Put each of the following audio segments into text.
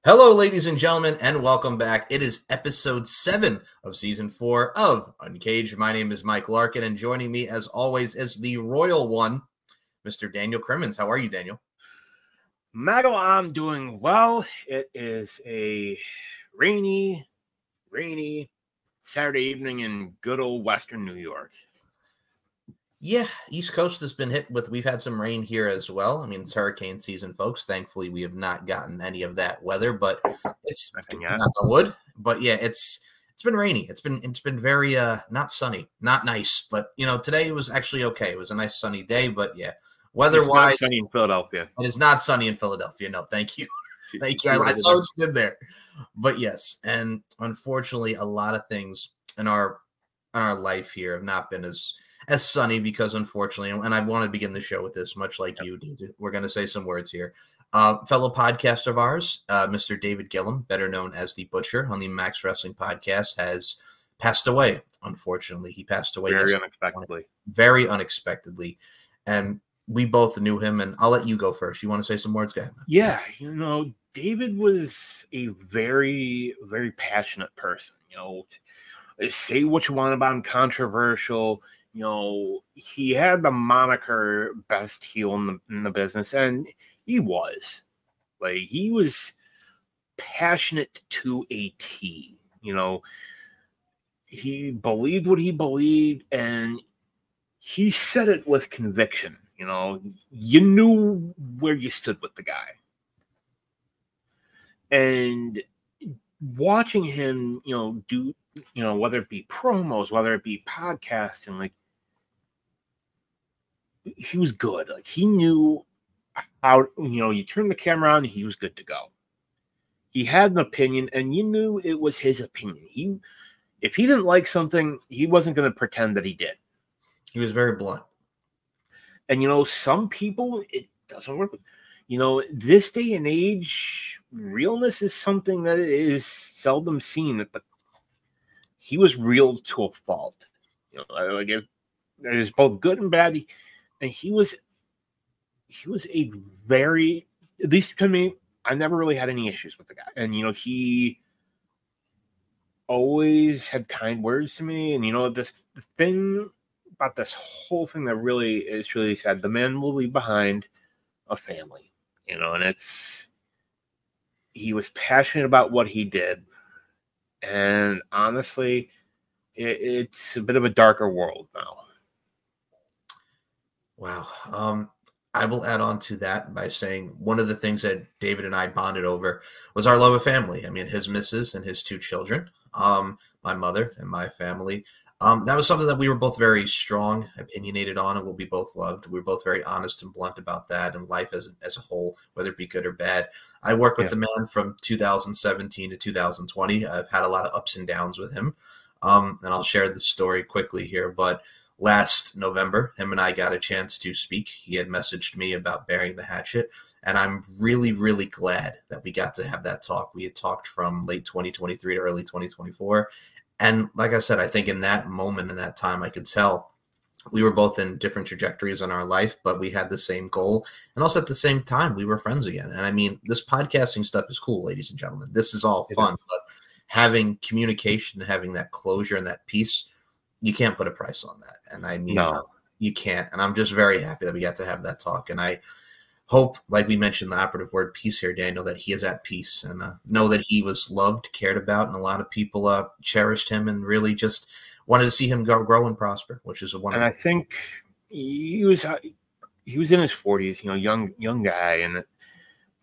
Hello, ladies and gentlemen, and welcome back. It is episode 7 of season 4 of Uncaged. My name is Mike Larkin, and joining me, as always, is the royal one, Mr. Daniel Crimmins. How are you, Daniel? Mago, I'm doing well. It is a rainy Saturday evening in good old Western New York. Yeah, East Coast has been hit with, we've had some rain here as well. I mean, it's hurricane season, folks. Thankfully, we have not gotten any of that weather, but it's not on wood. But yeah, it's been rainy. It's been very not sunny, not nice. But today it was actually okay. It was a nice sunny day. But yeah, weather-wise, it's not sunny in Philadelphia. It is not sunny in Philadelphia. No, thank you. Thank you. I saw what you did there. But yes, and unfortunately, a lot of things in our life here have not been as sunny because, unfortunately, and I want to begin the show with this, much like you did. We're going to say some words here. Fellow podcaster of ours, Mr. David Gillum, better known as the Butcher on the Max Wrestling Podcast, has passed away. Unfortunately, he passed away very unexpectedly, and we both knew him. And I'll let you go first. You want to say some words, guy? Yeah, David was a very, very passionate person. Say what you want about him, controversial. He had the moniker best heel in the business, and he was passionate to a T. He believed what he believed, and he said it with conviction. You knew where you stood with the guy, and watching him, do whether it be promos, whether it be podcasting, he was good. He knew how, you turn the camera on, he was good to go. He had an opinion, and you knew it was his opinion. If he didn't like something, he wasn't going to pretend that he did. He was very blunt. And, some people, it doesn't work. This day and age, realness is something that is seldom seen, but he was real to a fault. There's both good and bad. And he was a very, at least to me, I never really had any issues with the guy. And, he always had kind words to me. And, the thing about this whole thing that really is truly sad, the man will leave behind a family, and he was passionate about what he did. And honestly, it's a bit of a darker world now. Wow. I will add on to that by saying one of the things that David and I bonded over was our love of family. I mean, his missus and his 2 children, my mother and my family. That was something that we were both very strong, opinionated on, and what we both loved. We were both very honest and blunt about that and life as a whole, whether it be good or bad. I worked with the man from 2017 to 2020. I've had a lot of ups and downs with him, and I'll share the story quickly here, but last November, him and I got a chance to speak. He had messaged me about burying the hatchet, and I'm really, really glad that we got to have that talk. We had talked from late 2023 to early 2024, and like I said, I think in that moment, in that time, I could tell we were both in different trajectories in our life, but we had the same goal, and also at the same time, we were friends again. And I mean, this podcasting stuff is cool, ladies and gentlemen. This is all fun, but having communication, having that closure and that peace, you can't put a price on that. And I mean, you can't. And I'm just very happy that we got to have that talk. And I hope, like we mentioned, the operative word peace here, Daniel, that he is at peace and know that he was loved, cared about, and a lot of people cherished him and really just wanted to see him grow and prosper, which is a wonderful. And I think he was in his 40s, young guy. And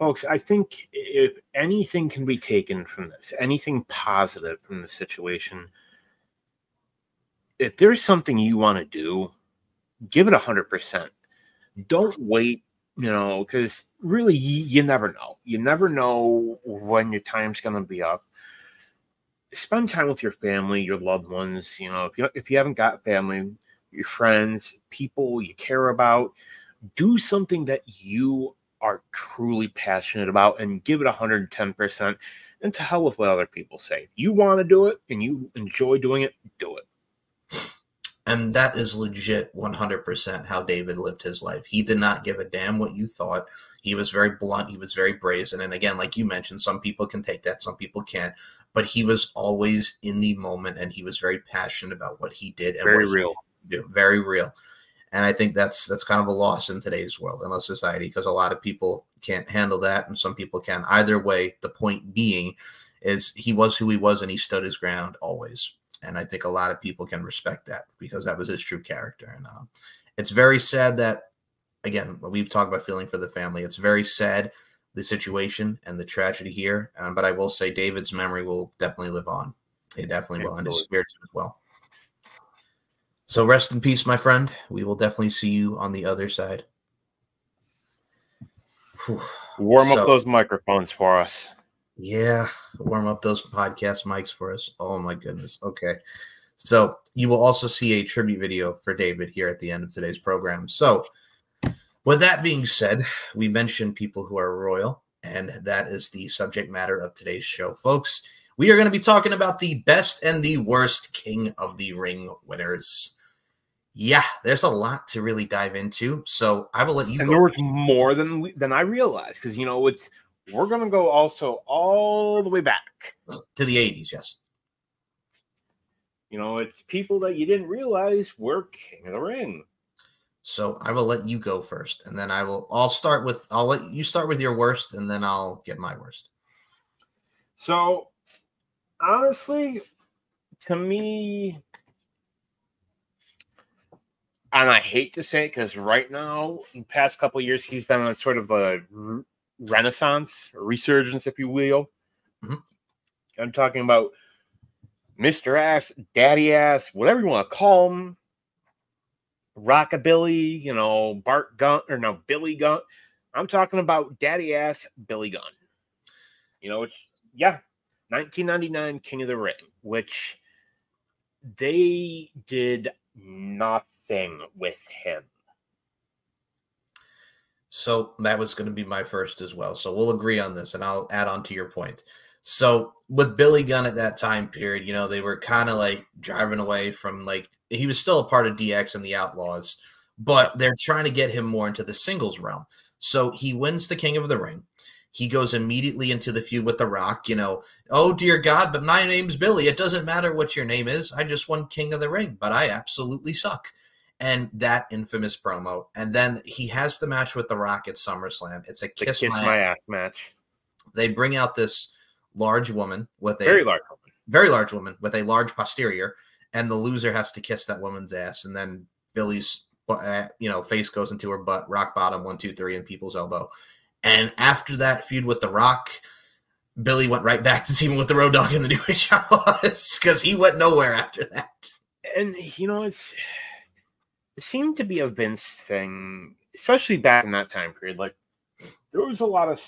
folks, I think if anything can be taken from this, anything positive from the situation, if there's something you want to do, give it 100%. Don't wait, because really you never know. You never know when your time's going to be up. Spend time with your family, your loved ones. If you haven't got family, your friends, people you care about, do something that you are truly passionate about and give it 110%. And to hell with what other people say. If you want to do it and you enjoy doing it, do it. And that is legit 100% how David lived his life. He did not give a damn what you thought. He was very blunt. He was very brazen. And again, like you mentioned, some people can take that, some people can't. But he was always in the moment, and he was very passionate about what he did and Very what he real. did. Very real. And I think that's kind of a loss in today's world, in our society, because a lot of people can't handle that, and some people can. Either way, the point being is he was who he was, and he stood his ground always. And I think a lot of people can respect that because that was his true character. And it's very sad that, again, we've talked about feeling for the family. It's very sad, the situation and the tragedy here. But I will say David's memory will definitely live on. It definitely will, and his spirit as well. So rest in peace, my friend. We will definitely see you on the other side. Whew. Warm up those microphones for us. Yeah, warm up those podcast mics for us. Oh, my goodness. Okay. So you will also see a tribute video for David here at the end of today's program. So with that being said, we mentioned people who are royal, and that is the subject matter of today's show, folks. We are going to be talking about the best and the worst King of the Ring winners. Yeah, there's a lot to really dive into, so I will let you go. And there was more than I realized, because, you know, we're going to go also all the way back. To the 80s, yes. You know, it's people that you didn't realize were King of the Ring. So I will let you go first, and then I'll let you start with your worst, and then I'll get my worst. So honestly, to me, and I hate to say it because right now, in the past couple of years, he's been on sort of a renaissance, a resurgence, if you will. Mm-hmm. I'm talking about Mr. Ass, Daddy Ass, whatever you want to call him. Rockabilly, you know, Bart Gunn, or no, Billy Gunn. I'm talking about Daddy Ass Billy Gunn. You know, 1999 King of the Ring, which they did nothing with him. So that was going to be my first as well. So we'll agree on this, and I'll add on to your point. So with Billy Gunn at that time period, you know, they were kind of like driving away from, like, he was still a part of DX and the Outlaws, but they're trying to get him more into the singles realm. So he wins the King of the Ring. He goes immediately into the feud with The Rock, you know, oh, dear God, but my name's Billy. It doesn't matter what your name is. I just won King of the Ring, but I absolutely suck. And that infamous promo. And then he has the match with The Rock at SummerSlam. It's a kiss my ass match. They bring out this large woman with a very large woman with a large posterior, and the loser has to kiss that woman's ass. And then Billy's, face goes into her butt, rock bottom, 1, 2, 3, and people's elbow. And after that feud with The Rock, Billy went right back to teaming with the Road Dogg in the New Age Outlaws because he went nowhere after that. And, you know, it seemed to be a Vince thing, especially back in that time period. Like, there was a lot of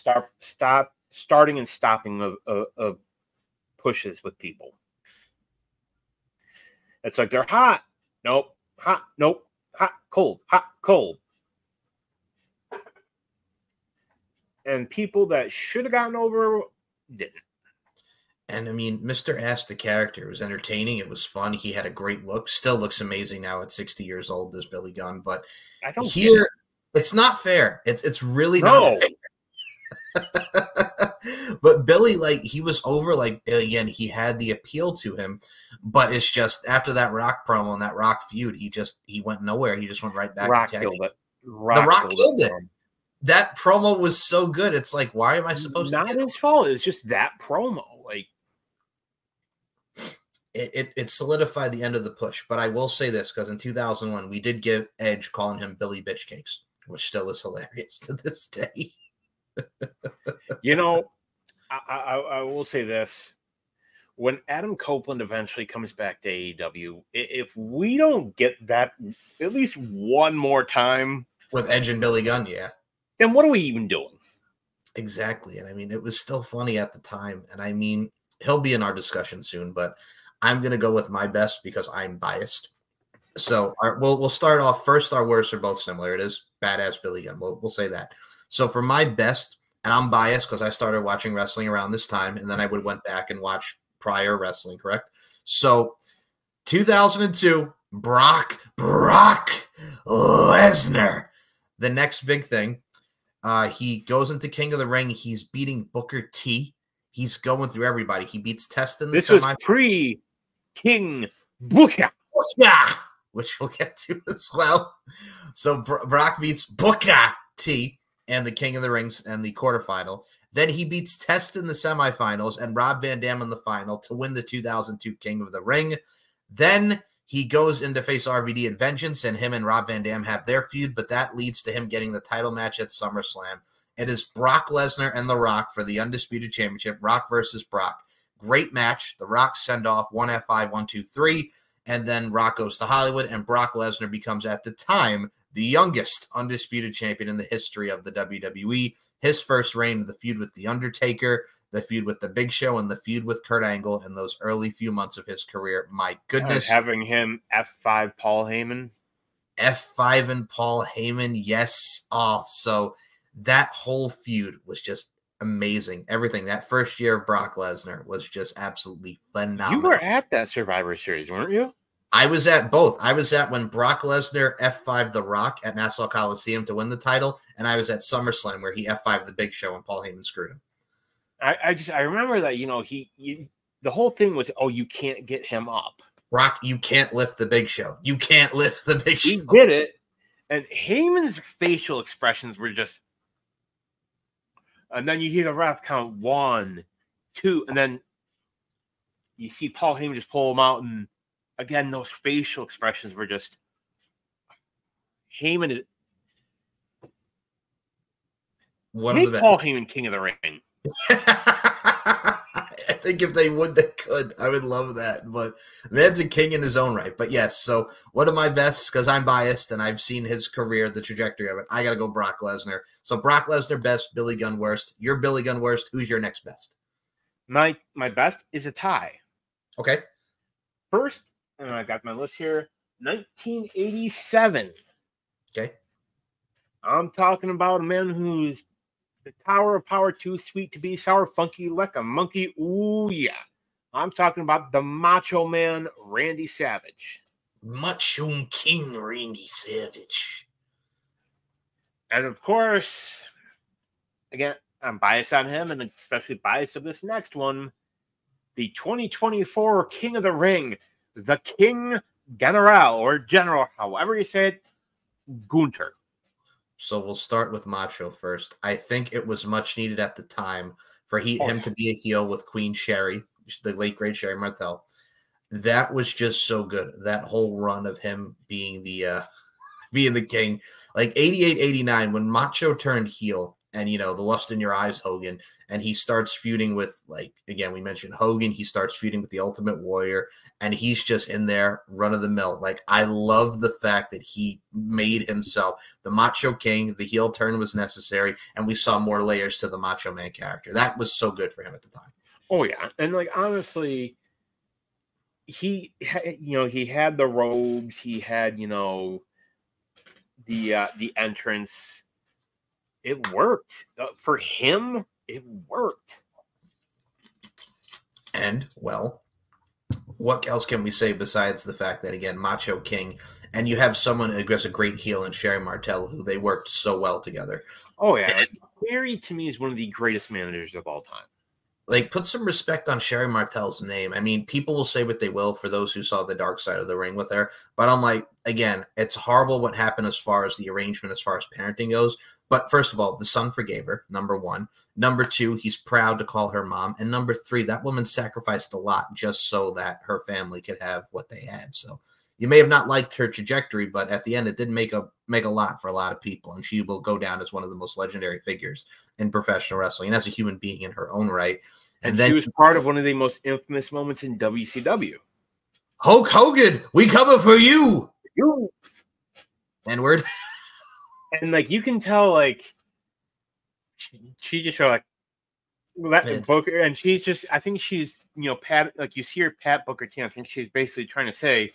starting and stopping of pushes with people. It's like they're hot, nope, hot, nope, hot, cold, and people that should have gotten over didn't. And I mean, Mr. Ass, the character, was entertaining. It was fun. He had a great look. Still looks amazing now at 60 years old, this Billy Gunn. But here, it's not fair. It's really not fair. But Billy, like, he was over, like, again, he had the appeal to him. But it's just after that Rock promo and that Rock feud, he went nowhere. He just went right back. Rock killed it. The Rock killed it. That promo was so good. It's like, why am I supposed to? Not his fault. It's just that promo. Like, it solidified the end of the push. But I will say this, because in 2001, we did give Edge calling him Billy Bitch Cakes, which still is hilarious to this day. You know, I will say this. When Adam Copeland eventually comes back to AEW, if we don't get that at least one more time with Edge and Billy Gunn, yeah, then what are we even doing? Exactly. And I mean, it was still funny at the time. And I mean, he'll be in our discussion soon, but I'm going to go with my best because I'm biased. So we'll start off first. Our worst are both similar. It is Badass Billy Gunn. We'll say that. So for my best, and I'm biased because I started watching wrestling around this time, and then I went back and watched prior wrestling, correct? So 2002, Brock Lesnar. The next big thing, He goes into King of the Ring. He's beating Booker T. He's going through everybody. He beats Test in the This was pre-King Booker. Yeah, which we'll get to as well. So Brock beats Booker T and the King of the Rings and the quarterfinal. Then he beats Test in the semifinals and Rob Van Dam in the final to win the 2002 King of the Ring. Then he goes in to face RVD at Vengeance, and him and Rob Van Dam have their feud, but that leads to him getting the title match at SummerSlam. It is Brock Lesnar and The Rock for the Undisputed Championship, Rock versus Brock. Great match. The Rock send off 1F5, 1, 2, 3, and then Rock goes to Hollywood, and Brock Lesnar becomes, at the time, the youngest Undisputed Champion in the history of the WWE. His first reign of the feud with The Undertaker, the feud with The Big Show, and the feud with Kurt Angle in those early few months of his career. My goodness. Having him F5 Paul Heyman. F5 and Paul Heyman, yes. Oh, so that whole feud was just amazing. Everything. That first year of Brock Lesnar was just absolutely phenomenal. You were at that Survivor Series, weren't you? I was at both. I was at when Brock Lesnar F5 The Rock at Nassau Coliseum to win the title, and I was at SummerSlam where he F5 The Big Show and Paul Heyman screwed him. I remember that, the whole thing was, you can't get him up. Brock, you can't lift the Big Show. You can't lift the Big Show. He did it, and Heyman's facial expressions were just, and then you hear the ref count 1, 2, and then you see Paul Heyman just pull him out, and again, those facial expressions were just, Heyman is, make Paul Heyman King of the Ring. I think if they would, they could. I would love that. But man's a king in his own right. But yes, so one of my best, because I'm biased and I've seen his career, the trajectory of it, I got to go Brock Lesnar. So Brock Lesnar best, Billy Gunn worst. You're Billy Gunn worst. Who's your next best? My best is a tie. Okay. First, and I got my list here, 1987. Okay. I'm talking about a man who's the Tower of Power, too sweet to be sour, funky like a monkey. Ooh, yeah. I'm talking about the Macho Man, Randy Savage. Macho King Randy Savage. And of course, again, I'm biased on him, and especially biased of this next one, the 2024 King of the Ring, the King General, or General, however you say it, Gunther. So we'll start with Macho first. I think it was much needed at the time for him to be a heel with Queen Sherry, the late great Sherry Martel. That was just so good. That whole run of him being the king, like 88, 89, when Macho turned heel, and the lust in your eyes, Hogan, and he starts feuding with, like, again, we mentioned Hogan. He starts feuding with the Ultimate Warrior, and he's just in there, run of the mill. Like, I love the fact that he made himself the Macho King. The heel turn was necessary, and we saw more layers to the Macho Man character. That was so good for him at the time. Oh yeah, and like honestly, he had the robes, he had the entrance. It worked for him. It worked. And well, what else can we say besides the fact that, again, Macho King, and you have someone who has a great heel in Sherry Martel, who they worked so well together. Oh yeah, Sherry to me is one of the greatest managers of all time. Like, put some respect on Sherry Martel's name. I mean, people will say what they will for those who saw the dark side of the ring with her. But I'm like, again, it's horrible what happened as far as the arrangement, as far as parenting goes. But first of all, the son forgave her, number one. Number two, he's proud to call her mom. And number three, that woman sacrificed a lot just so that her family could have what they had. So you may have not liked her trajectory, but at the end, it did make a lot for a lot of people. And she will go down as one of the most legendary figures in professional wrestling, and as a human being in her own right. And then she was part of one of the most infamous moments in WCW. Hulk Hogan, we coming for you. You. N-word. And like you can tell, like she just like that Booker, and she's just, I think she's Pat, like you see her Pat Booker T. I think she's basically trying to say,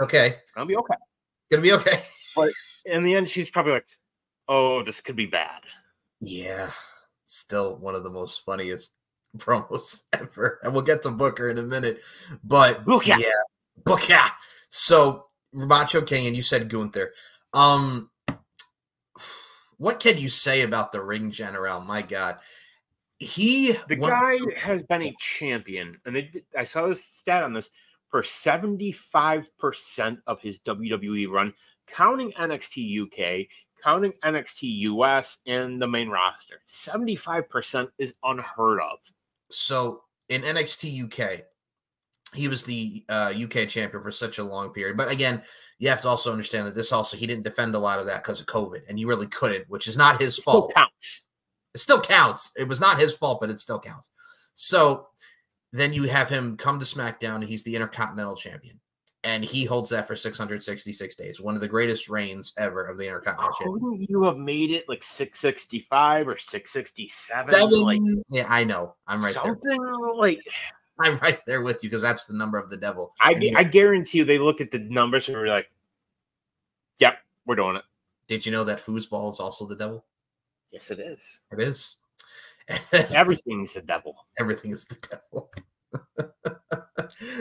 okay, it's gonna be okay. It's gonna be okay. But in the end, she's probably like, oh, this could be bad. Yeah, still one of the most funniest promos ever, and we'll get to Booker in a minute. But Booker. Yeah, Booker. So Macho King, and you said Gunther. what can you say about the ring general? My God. He The went guy through, has been a champion, and I saw this stat on this for 75% of his WWE run, counting NXT UK, counting NXT US, and the main roster. 75% is unheard of. so in NXT UK, he was the UK champion for such a long period. But again, you have to also understand that he didn't defend a lot of that because of COVID, and he really couldn't, which is not his It still fault. counts. It still counts. It was not his fault, but it still counts. So then you have him come to SmackDown, and he's the Intercontinental Champion. And he holds that for 666 days. One of the greatest reigns ever of the Intercontinental Champion. Couldn't you have made it like 665 or 667? Like, yeah, I know. I'm right there. Something like... I'm right there with you because that's the number of the devil. I guarantee you they look at the numbers and we're like, yep, we're doing it. Did you know that foosball is also the devil? Yes, it is. It is. Everything's the devil. Everything is the devil.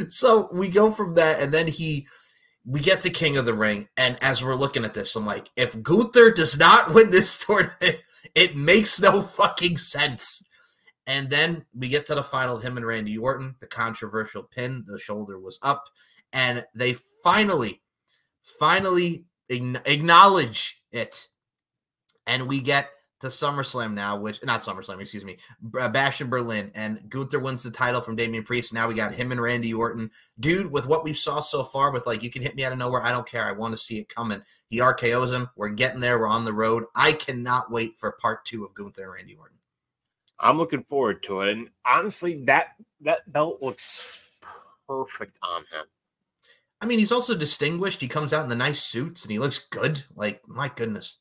So we go from that, and then we get to King of the Ring, and as we're looking at this, I'm like, if Gunther does not win this tournament, it makes no fucking sense. And then we get to the final, him and Randy Orton, the controversial pin, the shoulder was up, and they finally acknowledge it. And we get to SummerSlam now, not SummerSlam, excuse me, Bash in Berlin, and Gunther wins the title from Damian Priest. Now we got him and Randy Orton. Dude, with what we saw so far, with like, you can hit me out of nowhere, I don't care, I want to see it coming. He RKOs him, we're getting there, we're on the road. I cannot wait for part 2 of Gunther and Randy Orton. I'm looking forward to it. And honestly, that belt looks perfect on him. I mean, he's also distinguished. He comes out in the nice suits, and he looks good. Like, my goodness.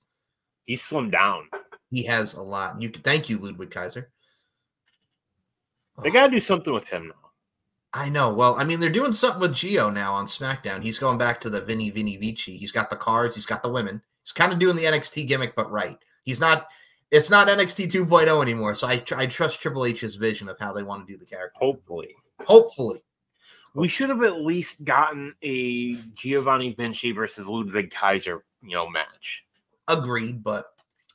He's slimmed down. He has a lot. Thank you, Ludwig Kaiser. They got to do something with him now. I know. Well, I mean, they're doing something with Gio now on SmackDown. He's going back to the Vinny Vici. He's got the cards. He's got the women. He's kind of doing the NXT gimmick, but right. It's not NXT 2.0 anymore, so I trust Triple H's vision of how they want to do the character. Hopefully. We should have at least gotten a Giovanni Vinci versus Ludwig Kaiser, match. Agreed, but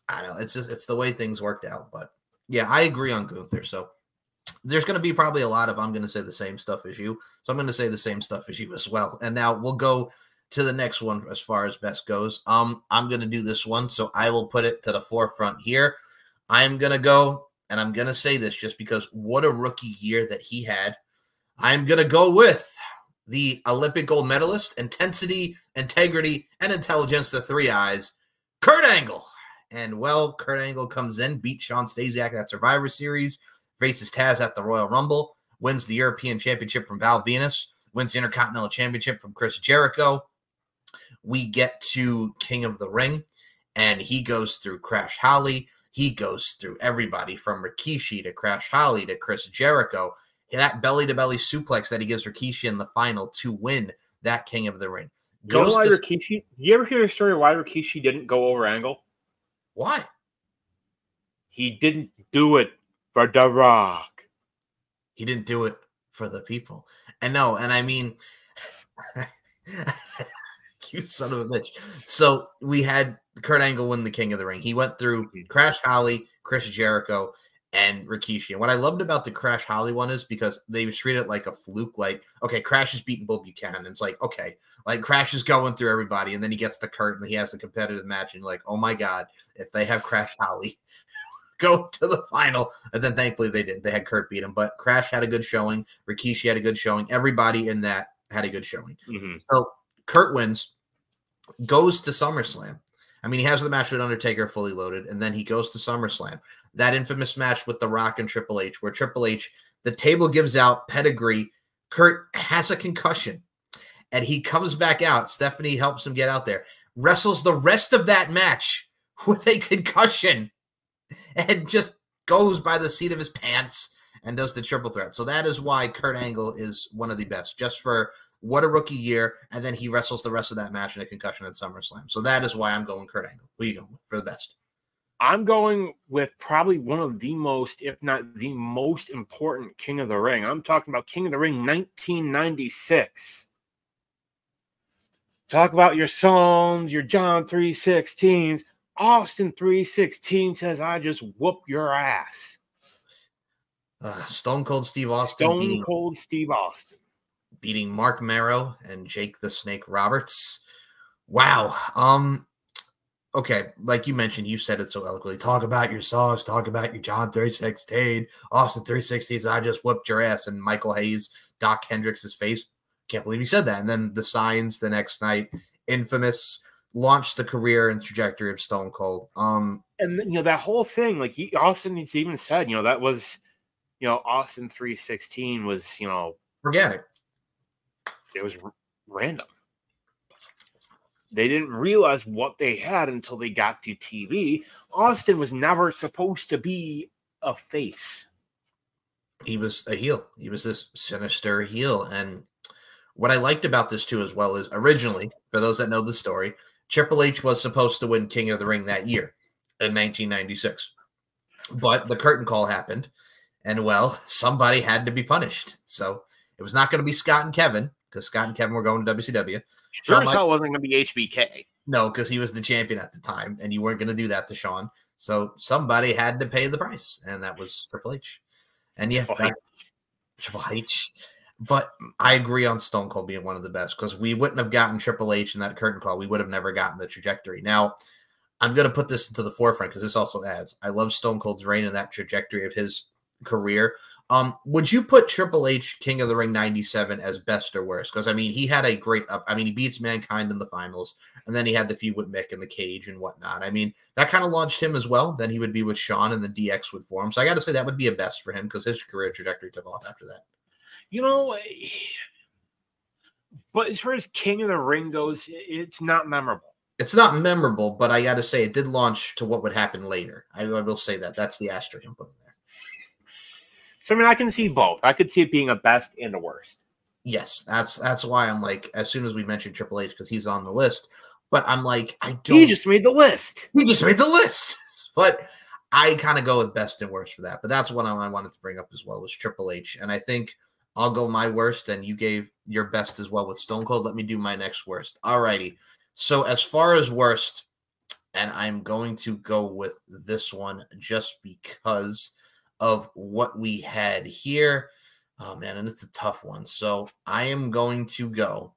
I don't know. It's the way things worked out. But yeah, I agree on Gunther. So there's going to be probably a lot of, I'm going to say the same stuff as you. So I'm going to say the same stuff as you as well. And now we'll go to the next one as far as best goes. I'm going to do this one, so I will put it to the forefront here. I'm going to go, and I'm going to say this just because what a rookie year that he had. I'm going to go with the Olympic gold medalist, intensity, integrity, and intelligence, the 3 eyes, Kurt Angle. And, well, Kurt Angle comes in, beats Shawn Stasiak at Survivor Series, faces Taz at the Royal Rumble, wins the European Championship from Val Venus, wins the Intercontinental Championship from Chris Jericho. We get to King of the Ring, and he goes through Crash Holly. He goes through everybody from Rikishi to Crash Holly to Chris Jericho. That belly-to-belly suplex that he gives Rikishi in the final to win that King of the Ring. Rikishi? You ever hear the story of why Rikishi didn't go over Angle? Why? He didn't do it for The Rock. He didn't do it for the people. And no, and I mean, you son of a bitch. So we had Kurt Angle win the King of the Ring. He went through Crash Holly, Chris Jericho, and Rikishi. And what I loved about the Crash Holly one is because they treat it like a fluke. Like, okay, Crash is beating Bull Buchanan. And it's like, okay, like Crash is going through everybody, and then he gets to Kurt, and he has a competitive match, and you're like, oh my God, if they have Crash Holly go to the final. And then thankfully they did. They had Kurt beat him. But Crash had a good showing. Rikishi had a good showing. Everybody in that had a good showing. Mm-hmm. So Kurt wins, goes to SummerSlam. I mean, he has the match with Undertaker fully loaded, and then he goes to SummerSlam. That infamous match with The Rock and Triple H, where Triple H, the table gives out pedigree. Kurt has a concussion, and he comes back out. Stephanie helps him get out there, wrestles the rest of that match with a concussion, and just goes by the seat of his pants and does the triple threat. So that is why Kurt Angle is one of the best, just for what a rookie year, and then he wrestles the rest of that match in a concussion at SummerSlam. So that is why I'm going Kurt Angle. Who are you going with for the best? I'm going with probably one of the most, if not the most important King of the Ring. I'm talking about King of the Ring 1996. Talk about your Psalms, your John 3:16s. Austin 316 says, I just whoop your ass. Stone Cold Steve Austin Stone Cold Steve Austin. beating Mark Marrow and Jake the Snake Roberts. Wow. Okay, like you mentioned, you said it so eloquently. Talk about your sauce. Talk about your John 316. Austin 316. I just whooped your ass. And Michael Hayes, Doc Hendricks' face. Can't believe he said that. And then the signs the next night. Infamous. Launched the career and trajectory of Stone Cold. And that whole thing, like Austin even said, that was, Austin 316 was, organic. It was random. They didn't realize what they had until they got to TV. Austin was never supposed to be a face. He was a heel. He was this sinister heel. And what I liked about this too as well is originally, for those that know the story, Triple H was supposed to win King of the Ring that year in 1996. But the curtain call happened. And, well, somebody had to be punished. So it was not going to be Scott and Kevin, because Scott and Kevin were going to WCW. Sure as hell wasn't going to be HBK. No, because he was the champion at the time, and you weren't going to do that to Shawn. So somebody had to pay the price, and that was Triple H. And yeah, Triple H. But I agree on Stone Cold being one of the best, because we wouldn't have gotten Triple H in that curtain call. We would have never gotten the trajectory. Now, I'm going to put this into the forefront because this also adds. I love Stone Cold's reign and that trajectory of his career. Would you put Triple H King of the Ring 97 as best or worst? Because, I mean, he had a great he beats Mankind in the finals, and then he had the feud with Mick in the cage and whatnot. I mean, that kind of launched him as well. Then he would be with Shawn, and the DX would form. So I got to say that would be a best for him because his career trajectory took off after that. But as far as King of the Ring goes, it's not memorable. It's not memorable, but I got to say it did launch to what would happen later. I will say that. That's the asterisk I'm putting there. So, I mean, I can see both. I could see it being a best and a worst. Yes, that's why I'm like, as soon as we mentioned Triple H, because he's on the list, but I'm like, I don't. He just made the list. He just made the list. But I kind of go with best and worst for that. But that's what I wanted to bring up as well, was Triple H. And I think I'll go my worst, and you gave your best as well with Stone Cold. Let me do my next worst. All righty. So as far as worst, and I'm going to go with this one just because of what we had here. Oh, man, and it's a tough one. So I am going to go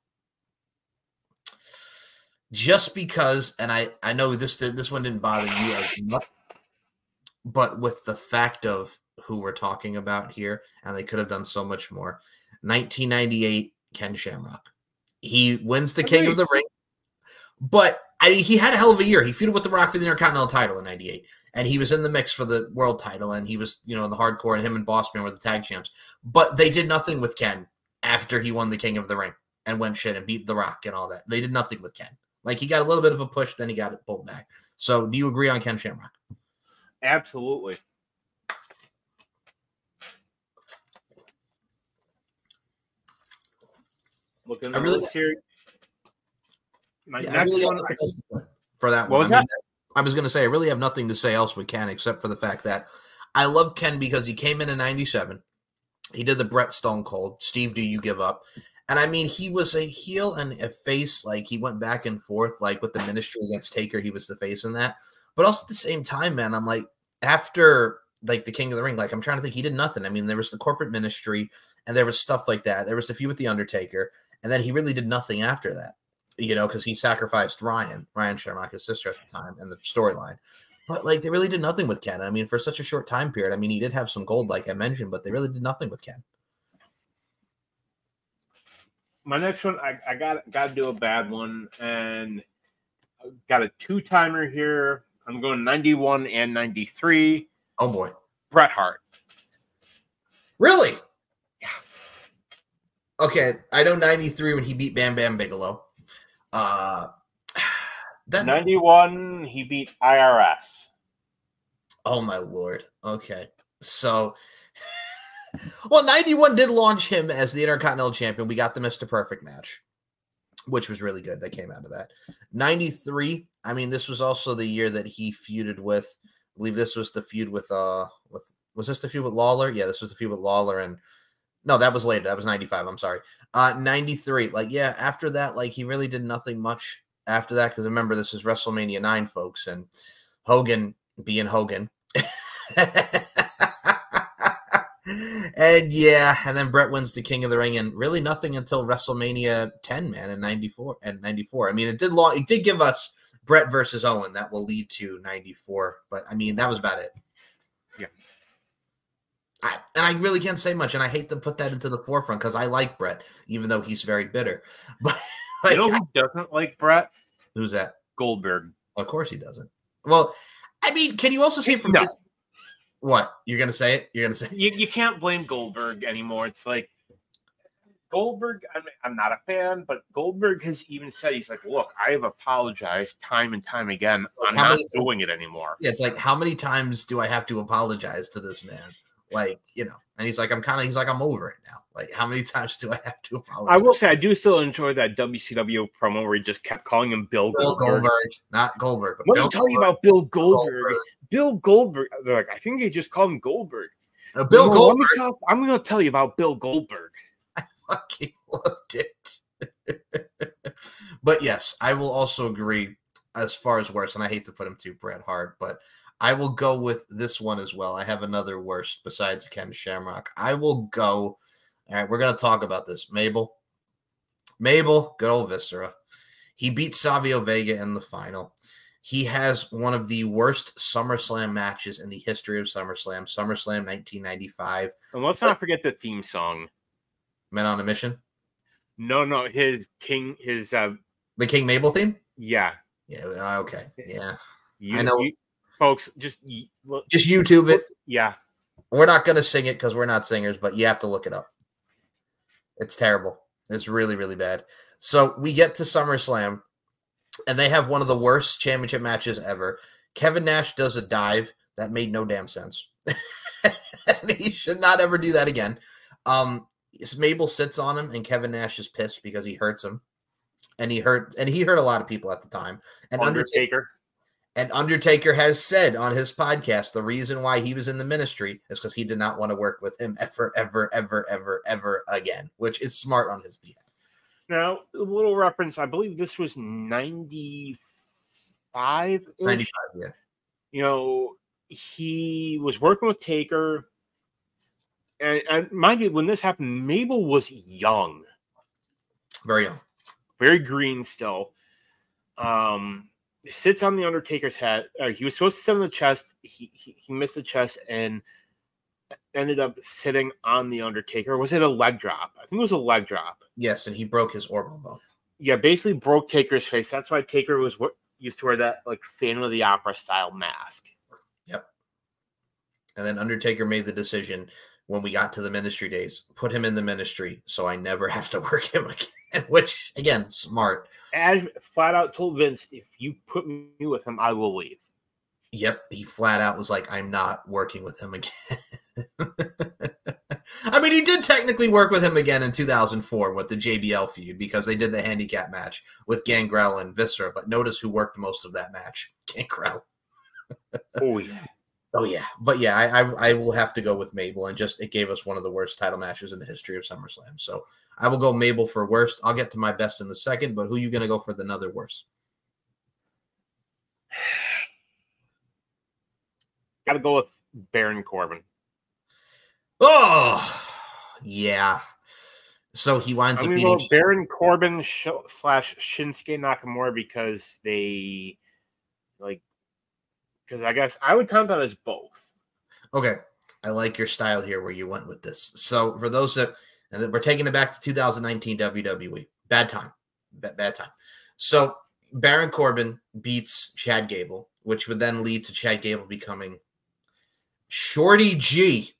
just because, and I know this one didn't bother you as much, but with the fact of who we're talking about here, and they could have done so much more. 1998, Ken Shamrock. He wins the King of the Ring, but he had a hell of a year. He feuded with The Rock for the Intercontinental title in 98. And he was in the mix for the world title, and he was, in the hardcore, and him and Bossman were the tag champs. But they did nothing with Ken after he won the King of the Ring and went shit and beat The Rock and all that. They did nothing with Ken. Like, he got a little bit of a push, then he got it pulled back. So, do you agree on Ken Shamrock? Absolutely. Looking at the here. My next one for that one. What was that? I was going to say, I really have nothing to say else with Ken except for the fact that I love Ken because he came in 97. He did the Bret Stone Cold. Steve, do you give up? And I mean, he was a heel and a face. Like, he went back and forth, like with the Ministry against Taker. He was the face in that. But also at the same time, man, I'm like, after like the King of the Ring, like I'm trying to think, he did nothing. I mean, there was the corporate ministry and there was stuff like that. There was the feud with the Undertaker. And then he really did nothing after that. Because he sacrificed Ryan Shamrock, his sister at the time, and the storyline. But, like, they really did nothing with Ken. I mean, for such a short time period, I mean, he did have some gold, like I mentioned, but they really did nothing with Ken. My next one, I got to do a bad one, and I've got a two-timer here. I'm going 91 and 93. Oh, boy. Bret Hart. Really? Yeah. Okay, I know 93 when he beat Bam Bam Bigelow. 91, he beat IRS. Oh my lord. Okay. So, well, 91 did launch him as the Intercontinental Champion. We got the Mr. Perfect match, which was really good. That came out of that. 93, I mean, this was also the year that he feuded with, I believe this was the feud with was this the feud with Lawler? Yeah, this was the feud with Lawler, and no, that was later. That was 95. I'm sorry. 93. Like, yeah, after that, like, he really did nothing much after that, because remember, this is WrestleMania 9, folks, and Hogan being Hogan. And yeah, and then Brett wins the King of the Ring, and really nothing until WrestleMania 10, man, in 94. I mean, it did give us Brett versus Owen. That will lead to 94, but I mean, that was about it. Yeah. I really can't say much, and I hate to put that into the forefront because I like Brett, even though he's very bitter. But like, you know who doesn't like Brett? Who's that? Goldberg. Of course he doesn't. Well, I mean, can you also see from this? What? You're going to say it? You're going to say it? You can't blame Goldberg anymore. It's like Goldberg, I'm not a fan, but Goldberg has even said, he's like, look, I have apologized time and time again. I'm not doing it anymore. Yeah, it's like, how many times do I have to apologize to this man? Like, you know, and he's like, I'm over it now. Like, how many times do I have to apologize? I will say, I do still enjoy that WCW promo where he just kept calling him Bill Goldberg. Not Goldberg. But Let me tell you about Bill Goldberg. Bill Goldberg. They're like, I think they just called him Goldberg. Bill Goldberg. I'm going to tell you about Bill Goldberg. I fucking loved it. But yes, I will also agree as far as worst, and I hate to put him to Bret Hart, but I will go with this one as well. I have another worst besides Ken Shamrock. I will go. All right, we're going to talk about this. Mabel, good old Viscera. He beat Savio Vega in the final. He has one of the worst SummerSlam matches in the history of SummerSlam, 1995. And let's not forget the theme song. Men on a Mission? No, the King Mabel theme? Yeah. Yeah, okay. Yeah. I know. Folks, just YouTube it. Yeah. We're not going to sing it because we're not singers, but you have to look it up. It's terrible. It's really, really bad. So we get to SummerSlam, and they have one of the worst championship matches ever. Kevin Nash does a dive that made no damn sense. And he should not ever do that again. Mabel sits on him, and Kevin Nash is pissed because he hurts him. And he hurt a lot of people at the time. And Undertaker has said on his podcast the reason why he was in the ministry is because he did not want to work with him ever again, which is smart on his behalf. Now, a little reference, I believe this was 95. 95, yeah. You know, he was working with Taker. And mind you, when this happened, Mabel was young. Very young. Very green still. Sits on the Undertaker's head. He was supposed to sit on the chest. He missed the chest and ended up sitting on the Undertaker. Was it a leg drop? I think it was a leg drop. Yes, and he broke his orbital bone. Yeah, basically broke Taker's face. That's why Taker was used to wear that like Phantom of the Opera style mask. Yep. And then Undertaker made the decision when we got to the ministry days, put him in the ministry so I never have to work him again, which, again, smart. And flat out told Vince, if you put me with him, I will leave. Yep, he flat out was like, I'm not working with him again. I mean, he did technically work with him again in 2004 with the JBL feud because they did the handicap match with Gangrel and Viscera, but notice who worked most of that match. Gangrel. Oh, yeah. Oh, yeah. But, yeah, I will have to go with Mabel, and just it gave us one of the worst title matches in the history of SummerSlam. So I will go Mabel for worst. I'll get to my best in the second, but who are you going to go for the another worst? Got to go with Baron Corbin. Oh, yeah. So he winds up beating Baron Corbin / Shinsuke Nakamura because they because I guess I would count that as both. Okay. I like your style here where you went with this. So for those that, and we're taking it back to 2019 WWE. Bad time. Bad time. So Baron Corbin beats Chad Gable, which would then lead to Chad Gable becoming Shorty G.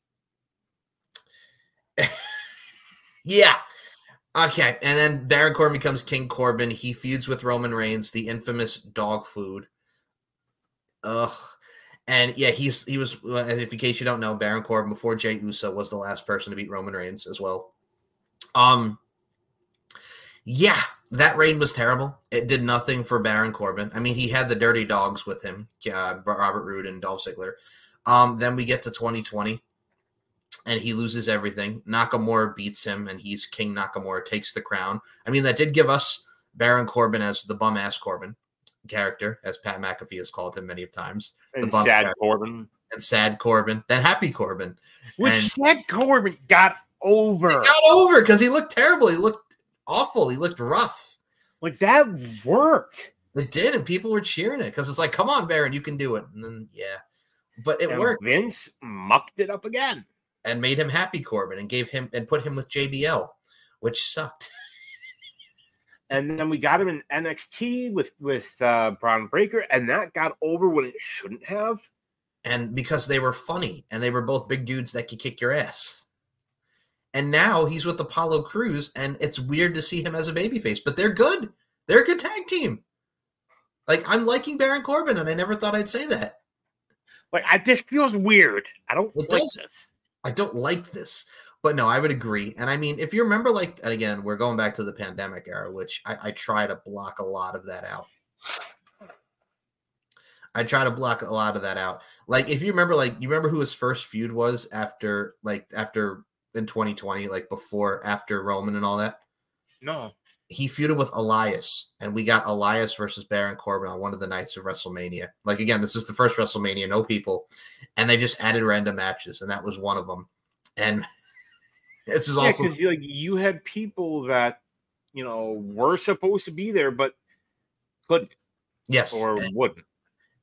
Yeah. Okay. And then Baron Corbin becomes King Corbin. He feuds with Roman Reigns, the infamous dog food. Ugh. And yeah, he was, if in case you don't know, Baron Corbin before Jey Uso was the last person to beat Roman Reigns as well. Yeah, that reign was terrible. It did nothing for Baron Corbin. I mean, he had the Dirty Dogs with him, Robert Roode and Dolph Ziggler. Then we get to 2020, and he loses everything. Nakamura beats him, and he's King Nakamura, takes the crown. I mean, that did give us Baron Corbin as the bum ass Corbin character, as Pat McAfee has called him many of times. The And bum Sad character. Corbin. And sad Corbin, then happy Corbin. Which and Sad Corbin got over. He got over because he looked terrible. He looked awful. He looked rough. Like, that worked. It did, and people were cheering it because it's like, come on, Baron, you can do it. And then, yeah. But it worked. Vince mucked it up again. And made him happy Corbin and put him with JBL, which sucked. And then we got him in NXT with Braun Breaker, and that got over when it shouldn't have. And because they were funny, and they were both big dudes that could kick your ass. And now he's with Apollo Crews, and it's weird to see him as a babyface, but they're good. They're a good tag team. Like, I'm liking Baron Corbin, and I never thought I'd say that. Like, this feels weird. I don't like this. I don't like this. But no, I would agree. And I mean, if you remember, like, and again, we're going back to the pandemic era, which I try to block a lot of that out. Like, if you remember, like, you remember who his first feud was after in 2020, like after Roman and all that? No. He feuded with Elias, and we got Elias versus Baron Corbin on one of the nights of WrestleMania. Like, again, this is the first WrestleMania, no people. And they just added random matches, and that was one of them. And this is also because like you had people that were supposed to be there but couldn't, or wouldn't.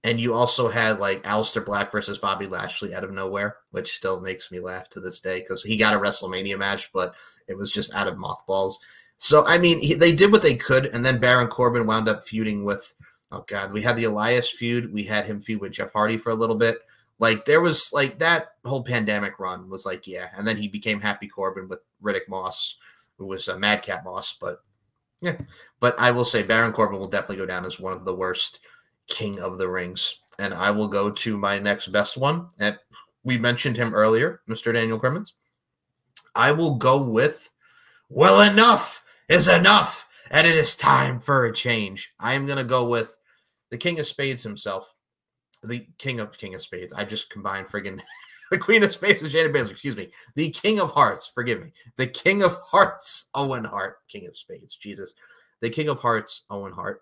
And you also had like Aleister Black versus Bobby Lashley out of nowhere, which still makes me laugh to this day because he got a WrestleMania match, but it was just out of mothballs. So I mean, they did what they could, and then Baron Corbin wound up feuding with. Oh God, we had the Elias feud. We had him feud with Jeff Hardy for a little bit. Like, there was, like, that whole pandemic run was like, yeah. And then he became Happy Corbin with Riddick Moss, who was Madcap Moss. But, yeah. But I will say Baron Corbin will definitely go down as one of the worst King of the Rings. And I will go to my next best one. And we mentioned him earlier, Mr. Daniel Crimmins. I will go with, well, enough is enough, and it is time for a change. I am going to go with the King of Spades himself. The King of Spades. I just combined friggin' the Queen of Spades with Shayna Baszler. Excuse me. The King of Hearts. Forgive me. The King of Hearts, Owen Hart. King of Spades. Jesus. The King of Hearts, Owen Hart.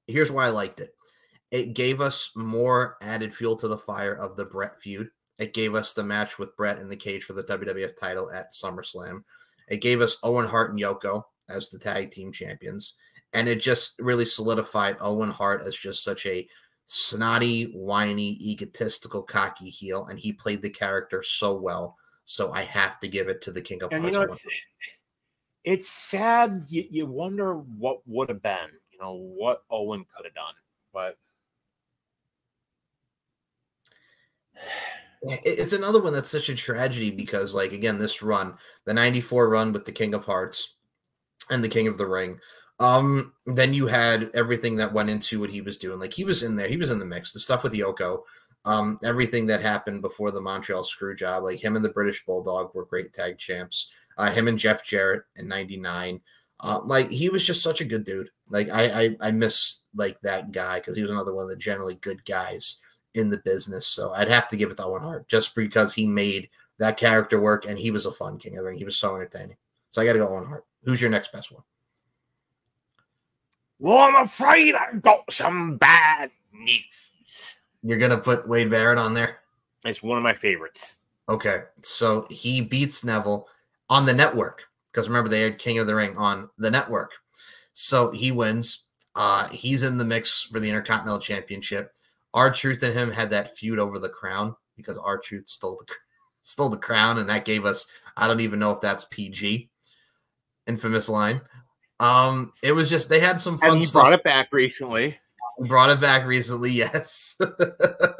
Here's why I liked it. It gave us more added fuel to the fire of the Brett feud. It gave us the match with Brett in the cage for the WWF title at SummerSlam. It gave us Owen Hart and Yoko as the tag team champions. And it just really solidified Owen Hart as just such a snotty, whiny, egotistical, cocky heel. And he played the character so well. So I have to give it to the King of Hearts. It's sad. You wonder what would have been, what Owen could have done. But it's another one that's such a tragedy because, like, again, this run, the 94 run with the King of Hearts and the King of the Ring, then you had everything that went into what he was doing. Like, he was in there. He was in the mix. The stuff with Yoko, everything that happened before the Montreal Screwjob, like him and the British Bulldog were great tag champs. Him and Jeff Jarrett in 99. Like, he was just such a good dude. Like, I miss, like, that guy because he was another one of the generally good guys in the business. So I'd have to give it to Owen Hart just because he made that character work and he was a fun King of the Ring. He was so entertaining. So I got to go Owen Hart. Who's your next best one? Well, I'm afraid I've got some bad news. You're going to put Wade Barrett on there? It's one of my favorites. Okay. So he beats Neville on the network because remember they had King of the Ring on the network. So he wins. He's in the mix for the Intercontinental Championship. R-Truth and him had that feud over the crown because R-Truth stole the crown, and that gave us, I don't even know if that's PG, infamous line. It was just, they had some fun and he stuff. Brought it back recently, yes.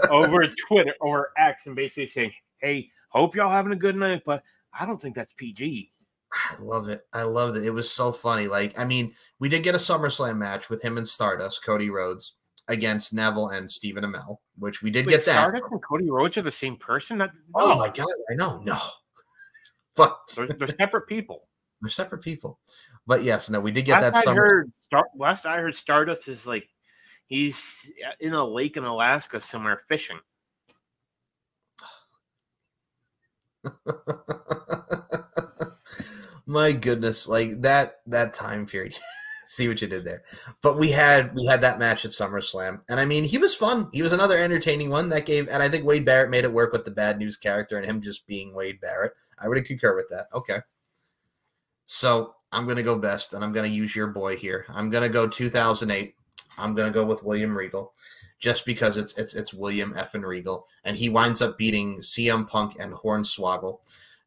over Twitter or X, and basically saying, hey, hope y'all having a good night, but I don't think that's PG. I love it. I loved it. It was so funny. Like, I mean, we did get a SummerSlam match with him and Stardust, Cody Rhodes, against Neville and Stephen Amell, which we did get that. Stardust and Cody Rhodes are the same person? Oh my God, I know. No. But they're separate people. They're separate people. But yes, no, we did get last that last I heard Stardust is like he's in a lake in Alaska somewhere fishing. My goodness, like that time period. See what you did there. But we had that match at SummerSlam, and I mean he was fun. He was another entertaining one that gave, and I think Wade Barrett made it work with the bad news character and him just being Wade Barrett. I would concur with that. Okay, so I'm gonna go best, and I'm gonna use your boy here. I'm gonna go 2008. I'm gonna go with William Regal, just because it's William effing Regal, and he winds up beating CM Punk and Hornswoggle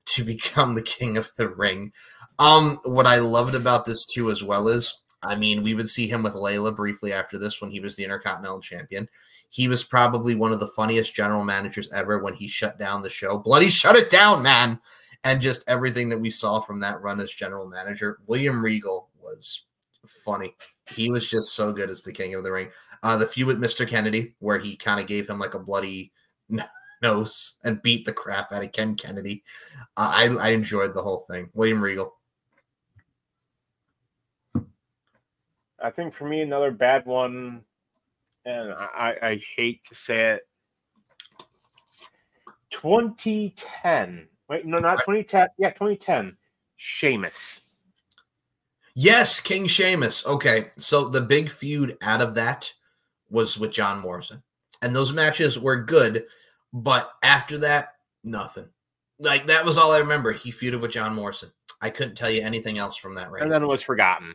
to become the King of the Ring. What I loved about this too, as well, is, I mean, we would see him with Layla briefly after this when he was the Intercontinental Champion. He was probably one of the funniest general managers ever when he shut down the show. Bloody shut it down, man! And just everything that we saw from that run as general manager. William Regal was funny. He was just so good as the King of the Ring. The feud with Mr. Kennedy, where he kind of gave him like a bloody nose and beat the crap out of Ken Kennedy. I enjoyed the whole thing. William Regal. I think for me, another bad one, and I hate to say it, 2010. Wait, no, not 2010. Yeah, 2010. Sheamus. Yes, King Sheamus. Okay, so the big feud out of that was with John Morrison. And those matches were good, but after that, nothing. Like, that was all I remember. He feuded with John Morrison. I couldn't tell you anything else from that reign. And then it was forgotten.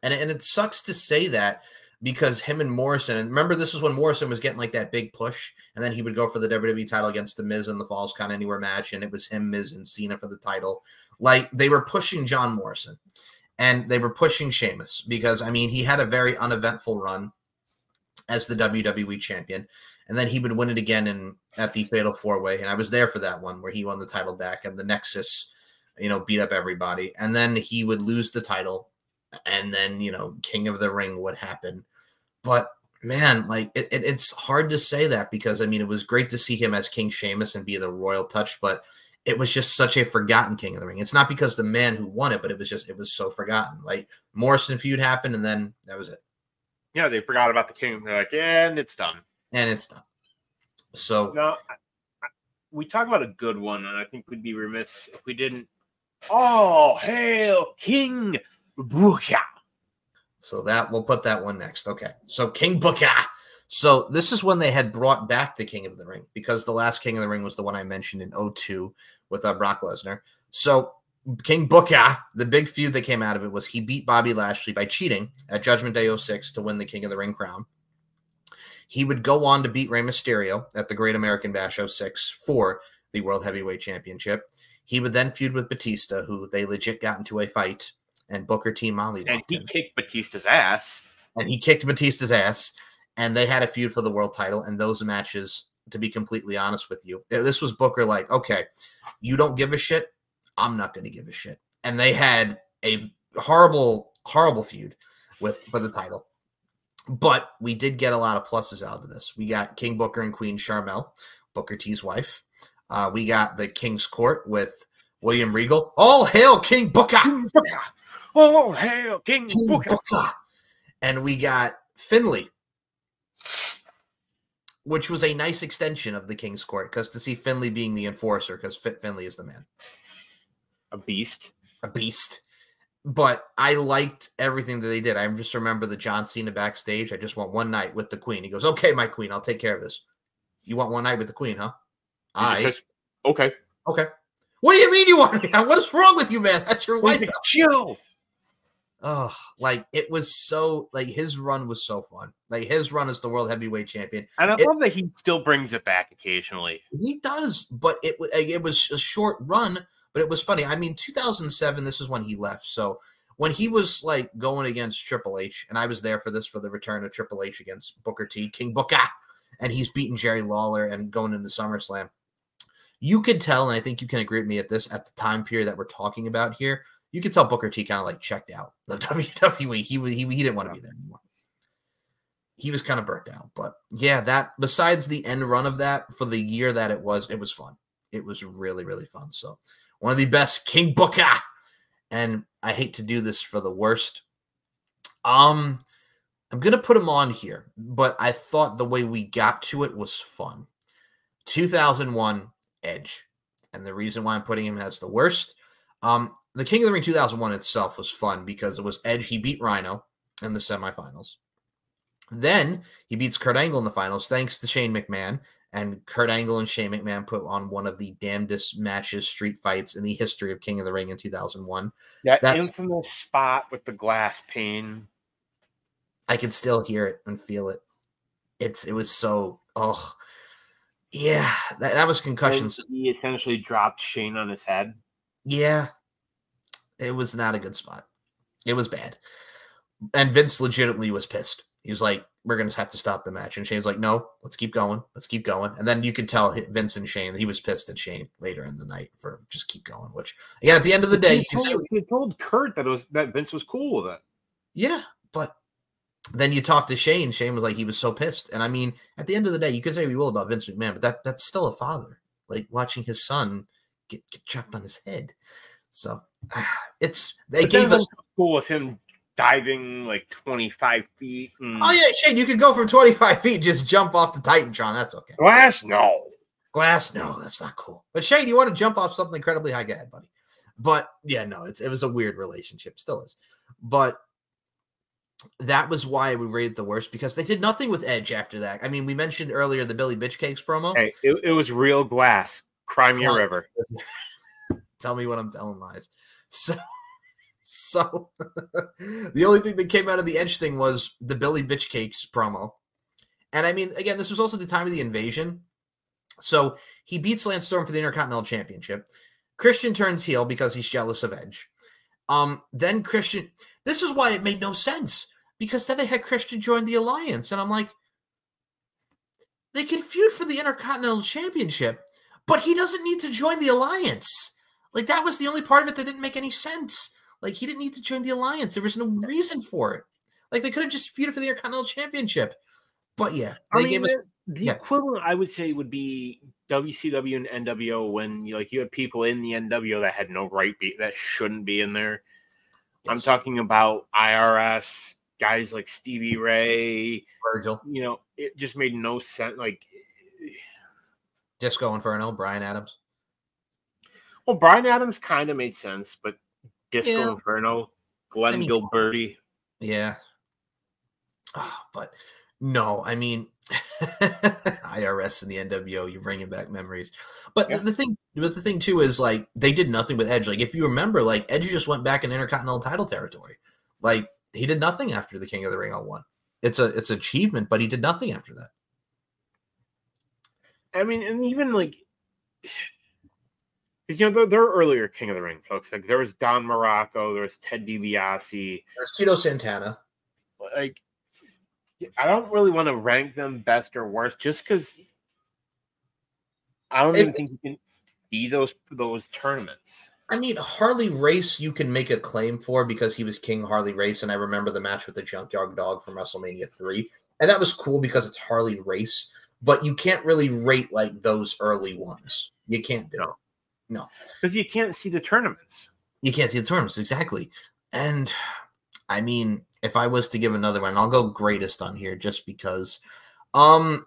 And it sucks to say that, because him and Morrison, and remember, this is when Morrison was getting like that big push, and then he would go for the WWE title against The Miz in the Falls Count Anywhere match, and it was him, Miz, and Cena for the title. Like, they were pushing John Morrison, and they were pushing Sheamus, because, I mean, he had a very uneventful run as the WWE champion, and then he would win it again at the Fatal 4-Way, and I was there for that one where he won the title back, and the Nexus, beat up everybody, and then he would lose the title, and then, King of the Ring would happen. But, man, like, it's hard to say that, because, I mean, it was great to see him as King Sheamus and be the royal touch, but it was just such a forgotten King of the Ring. It's not because the man who won it, but it was so forgotten. Like, Morrison feud happened, and then that was it. Yeah, they forgot about the King. They're like, yeah, and it's done. And it's done. So now, we talk about a good one, and I think we'd be remiss if we didn't. All hail King Booker. So we'll put that one next. Okay. So King Booker. So this is when they had brought back the King of the Ring, because the last King of the Ring was the one I mentioned in 2002 with Brock Lesnar. So King Booker, the big feud that came out of it was he beat Bobby Lashley by cheating at Judgment Day 06 to win the King of the Ring crown. He would go on to beat Rey Mysterio at the Great American Bash 06 for the World Heavyweight Championship. He would then feud with Batista, who they legit got into a fight, and Booker T. Molly. And he kicked Batista's ass. And they had a feud for the world title, and those matches, to be completely honest with you, this was Booker like, okay, you don't give a shit, I'm not going to give a shit. And they had a horrible, horrible feud for the title. But we did get a lot of pluses out of this. We got King Booker and Queen Sharmell, Booker T's wife. We got the King's Court with William Regal. All hail King Booker! King Booker. All hail King Booker! And we got Finlay, which was a nice extension of the King's Court, because to see Finlay being the enforcer, because Finlay is the man. A beast. But I liked everything that they did. I just remember the John Cena backstage. I just want one night with the Queen. He goes, okay, my Queen, I'll take care of this. You want one night with the Queen, huh? Okay. What do you mean you want me? What is wrong with you, man? That's your wife. Chill. Oh, like, it was so, like, his run was so fun. Like, his run as the World Heavyweight Champion. And I love that he still brings it back occasionally. He does, but it was a short run, but it was funny. I mean, 2007, this is when he left. So when he was, like, going against Triple H, and I was there for the return of Triple H against Booker T, King Booker, and he's beating Jerry Lawler and going into SummerSlam, you could tell, and I think you can agree with me at the time period that we're talking about here, you could tell Booker T kind of like checked out the WWE. He didn't want to be there anymore. He was kind of burnt out. But yeah, that, besides the end run of that, for the year that it was fun. It was really, really fun. So one of the best, King Booker. And I hate to do this for the worst. I'm going to put him on here, but I thought the way we got to it was fun. 2001 Edge. And the reason why I'm putting him as the worst, the King of the Ring 2001 itself was fun because it was Edge. He beat Rhino in the semifinals. Then he beats Kurt Angle in the finals thanks to Shane McMahon. And Kurt Angle and Shane McMahon put on one of the damnedest matches, street fights in the history of King of the Ring in 2001. That's infamous spot with the glass pane. I can still hear it and feel it. It was so, oh, yeah, that was concussions. He essentially dropped Shane on his head. Yeah, it was not a good spot. It was bad. And Vince legitimately was pissed. He was like, we're going to have to stop the match. And Shane's like, no, let's keep going. Let's keep going. And then you could tell Vince and Shane, he was pissed at Shane later in the night for just keep going, which, again, at the end of the day, he told Kurt that Vince was cool with it. Yeah, but then you talk to Shane. Shane was like, he was so pissed. And I mean, at the end of the day, you could say we will about Vince McMahon, but that's still a father, like watching his son get chopped on his head. So they gave us cool with him diving like 25 feet. Oh yeah, Shane, you could go from 25 feet, just jump off the Titantron. That's okay. Glass, no. Glass, no, that's not cool. But Shane, you want to jump off something incredibly high, go ahead, buddy. But yeah, no, it was a weird relationship, still is. But that was why we rated the worst, because they did nothing with Edge after that. I mean, we mentioned earlier the Billy Bitch Cakes promo. Hey, it was real glass. Cry me a river. Tell me what I'm telling lies. So the only thing that came out of the Edge thing was the Billy Bitch Cakes promo. And I mean, again, this was also the time of the invasion. So he beats Lance Storm for the Intercontinental Championship. Christian turns heel because he's jealous of Edge. Then Christian, this is why it made no sense, because then they had Christian join the Alliance. And I'm like, they can feud for the Intercontinental Championship, but he doesn't need to join the Alliance. Like, that was the only part of it that didn't make any sense. Like, he didn't need to join the Alliance. There was no reason for it. Like, they could have just feuded for the Intercontinental Championship. But yeah, they gave us the equivalent, I would say, would be WCW and NWO when you had people in the NWO that had no right that shouldn't be in there. Yes. I'm talking about IRS guys like Stevie Ray, Virgil. It just made no sense. Like Disco Inferno, Bryan Adams. Well, Bryan Adams kind of made sense, but Disco Inferno, Glenn Gilberti. Yeah. Oh, but no, I mean, IRS and the NWO, you're bringing back memories. But the thing too is, like, they did nothing with Edge. Like, if you remember, like, Edge just went back in Intercontinental title territory. Like, he did nothing after the King of the Ring 01. It's an achievement, but he did nothing after that. I mean, and even like, because there are earlier King of the Ring folks. Like, there was Don Morocco, there was Ted DiBiase, there's Tito Santana. Like, I don't really want to rank them best or worst, just because I don't even think you can see those tournaments. I mean, Harley Race you can make a claim for because he was King Harley Race, and I remember the match with the Junkyard Dog from WrestleMania 3, and that was cool because it's Harley Race, but you can't really rate like those early ones. You can't do it. No. Because you can't see the tournaments. You can't see the tournaments, exactly. And, I mean, if I was to give another one, I'll go greatest on here just because. And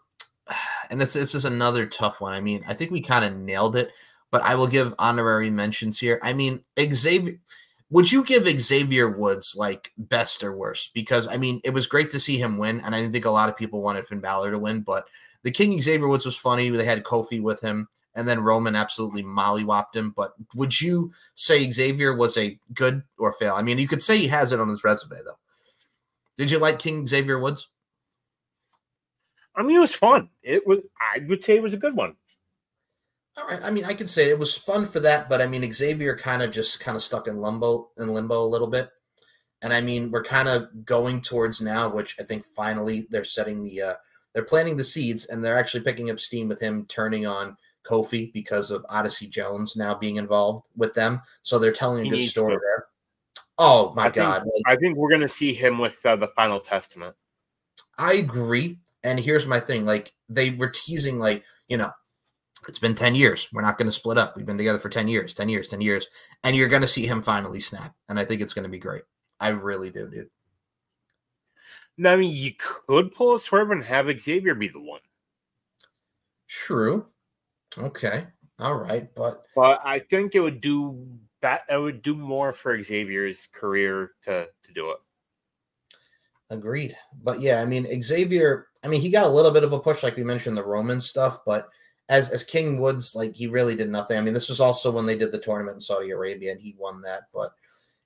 this is another tough one. I mean, I think we kind of nailed it, but I will give honorary mentions here. I mean, Xavier, would you give Xavier Woods, like, best or worst? Because, I mean, it was great to see him win, and I think a lot of people wanted Finn Balor to win, but the King Xavier Woods was funny. They had Kofi with him, and then Roman absolutely mollywopped him. But would you say Xavier was a good or fail? I mean, you could say he has it on his resume, though. Did you like King Xavier Woods? I mean, it was fun. I would say it was a good one. All right. I mean, I could say it was fun for that, but I mean, Xavier kind of stuck in limbo a little bit. And I mean, we're kind of going towards now, which I think finally they're setting they're planting the seeds, and they're actually picking up steam with him turning on Kofi because of Odyssey Jones now being involved with them. So they're telling a good story there. Oh my God. I think we're going to see him with the Final Testament. I agree. And here's my thing. Like, they were teasing, like, it's been 10 years. We're not going to split up. We've been together for 10 years, 10 years, 10 years. And you're going to see him finally snap. And I think it's going to be great. I really do, dude. Now, I mean, you could pull a swerve and have Xavier be the one. True. Okay. All right, but But I think it would do that. It would do more for Xavier's career to do it. agreed. But yeah, I mean Xavier. I mean he got a little bit of a push, like we mentioned the Roman stuff, but as King Woods, like he really did nothing. I mean, this was also when they did the tournament in Saudi Arabia, and he won that. But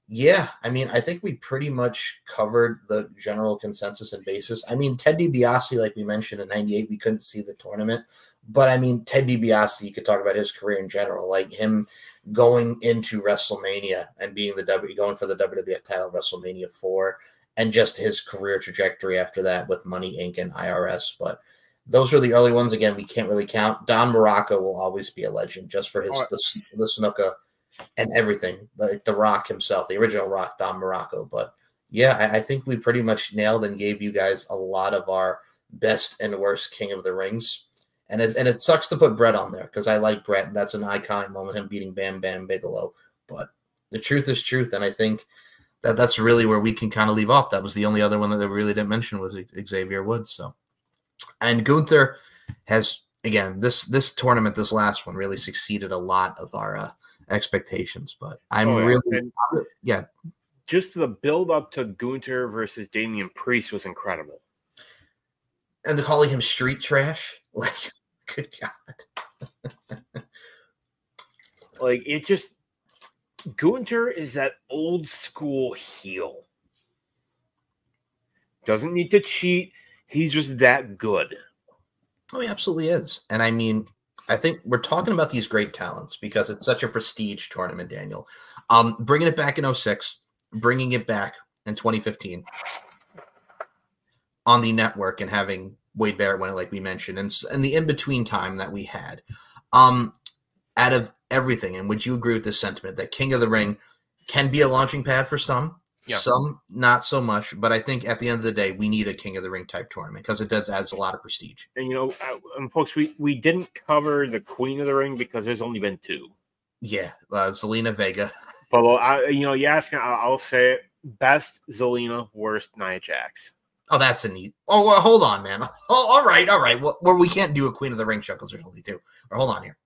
yeah, I mean, I think we pretty much covered the general consensus and basis. I mean, Ted DiBiase, like we mentioned in '98, we couldn't see the tournament, but I mean, Ted DiBiase, you could talk about his career in general, like him going into WrestleMania and being going for the WWF title WrestleMania 4, and just his career trajectory after that with Money Inc. and IRS. But those are the early ones. Again, we can't really count. Don Morocco will always be a legend just for his the Snuka and everything, like the Rock himself, the original Rock, Don Morocco. But yeah, I think we pretty much nailed and gave you guys a lot of our best and worst King of the Rings. And it sucks to put Brett on there because I like Brett. That's an iconic moment, him beating Bam Bam Bigelow. But the truth is truth, and I think that's really where we can kind of leave off. That was the only other one that we really didn't mention was Xavier Woods. So, and Gunther has again this tournament, this last one really succeeded a lot of our expectations. But yeah. Just the build up to Gunther versus Damian Priest was incredible. And they're calling him street trash. Like, good God. Like, it just, Gunther is that old school heel. Doesn't need to cheat. He's just that good. Oh, he absolutely is. And I mean, I think we're talking about these great talents because it's such a prestige tournament, Daniel. Bringing it back in 06, bringing it back in 2015 on the network and having Wade Barrett win it, like we mentioned, and the in-between time that we had. Out of everything, and would you agree with this sentiment that King of the Ring can be a launching pad for some, some not so much, but I think at the end of the day, we need a King of the Ring type tournament because it adds a lot of prestige. And, you know, and folks, we didn't cover the Queen of the Ring because there's only been 2. Yeah, Zelina Vega. But, you ask me, I'll say it. Best Zelina, worst Nia Jax. Oh, that's a neat. Oh, well, hold on, man. Oh, all right. Well, we can't do a Queen of the Ring show because there's only 2. Or hold on here.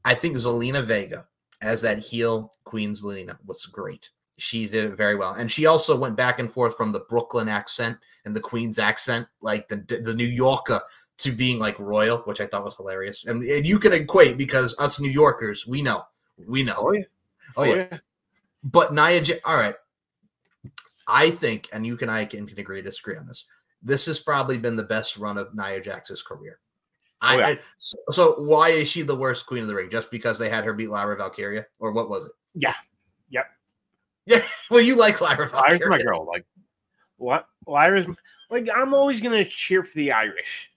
I think Zelina Vega as that heel Queen Zelina was great. She did it very well. And she also went back and forth from the Brooklyn accent and the Queen's accent, like the New Yorker, to being like royal, which I thought was hilarious. And you can equate because us New Yorkers, we know. Oh, yeah. Oh, yeah. But Nia Jax, all right. I think, and you and I can agree to disagree on this, this has probably been the best run of Nia Jax's career. So why is she the worst Queen of the Ring? Just because they had her beat Lyra Valkyria? Or what was it? Yeah. Yep. Yeah. Well, you like Lyra Valkyria. Lyra's my girl. Like, what? Lyra's, like, I'm always going to cheer for the Irish.